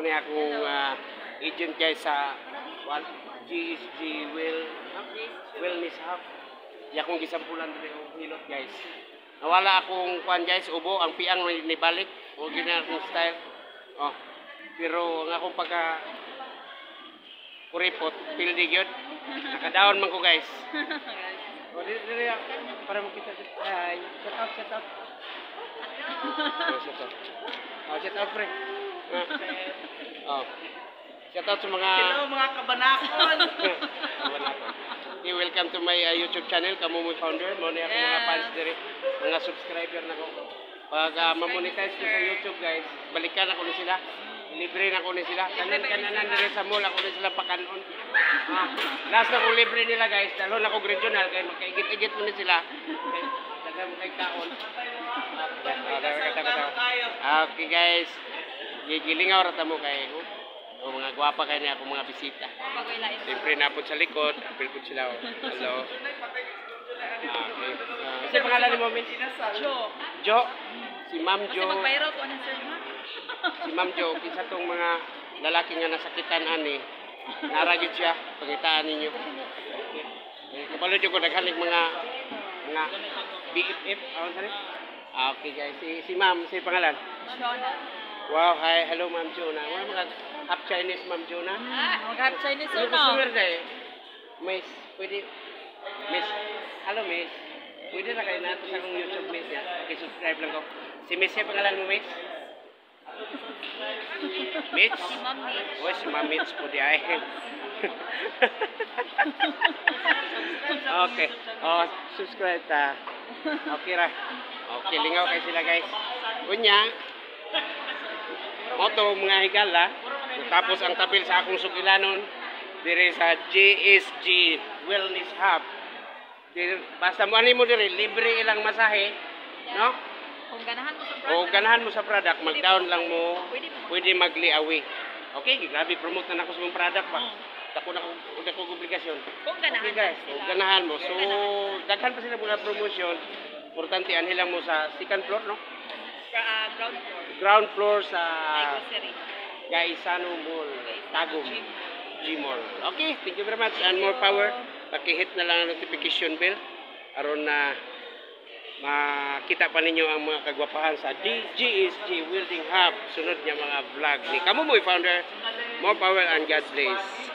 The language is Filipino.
ni akong agent guys sa GSG Wellness Hub. Di akong gisampulan dili og hilot guys. Nawala akong kuan guys, ubo ang piang ni balik o gina akong style. Oh. Pero ang akong pagka kuripot, pildi gyud. Nakadaon man ko guys. O dili para makita. Ay, shut up. Shut up. Oh, shut up pre. Oh. Shout out sa mga hello mga kabanakon. Okay, welcome to my YouTube channel, Kamumoy Founder. Mo ni ako mga fans diri, mga subscriber nako. Pag ma-monetize ko sa YouTube guys, balikan ako ni sila. Libre na ko ni sila. Kanan diri sa mall ako ni sila pakanon. Last na ko libre nila guys. Dalon ako regional kay makaigit-igit mo ni sila. Dagan mo kay kaon. Okay guys. Gigilingaw ra ta mo kay o mga gwapa kay ni ako mga bisita. Siyempre napod sa likod, apil po sila. Hello. Okay. Kasi pangalan ni mo, Miss? Jo. Si Ma'am Jo. Kasi mag-viral ko na sir ha? Si Ma'am Jo, isa tong mga lalaki nga nasakitan ani. Naragid siya, pangitaan ninyo. Okay. Kabalo jo ko daghanig mga BFF. Awan sa ni? Okay guys, si Ma'am, si pangalan? Shona. Wow, hi, hello Ma'am Jona. Wala mga half Chinese Ma'am Jona. Mag-half Chinese sir no? Gusto mo rin Miss, pwede. Miss, hello Miss. Pwede na kayo nato sa akong YouTube Miss. I-subscribe lang ko. Si Miss, yung pangalan mo Miss? Mitch? Si Ma'am Mitch. Oh, si Ma'am Mitch po di ay. Okay. Oh, subscribe ta. Okay ra. Okay, lingaw kayo sila guys. Kunya, moto mga higala. Tapos ang tapil sa akong sukilanon dire sa GSG Wellness Hub. Basta mo ani mo dire libre ilang masahe, no? Kung ganahan mo sa product. O ganahan mo sa product, mag-down lang mo. Pwede magli-away. Okay, grabe promote na ako sa mong product ba. Dako na ko obligasyon. Kung ganahan okay, guys, sila. kung ganahan mo. So, daghan pa sila mga promotion. Importante anhilang mo sa second floor, no? Ground floor. Ground floor sa Grocery. Gaisano Mall, Tagum, G-Mall. Okay, thank you very much. And more power. Paki-hit na lang ang notification bell. Aron na makita pa ninyo ang mga kagwapahan sa GSG Welding Hub. Sunod niya mga vlog ni Kamumoy Founder. More power and God bless.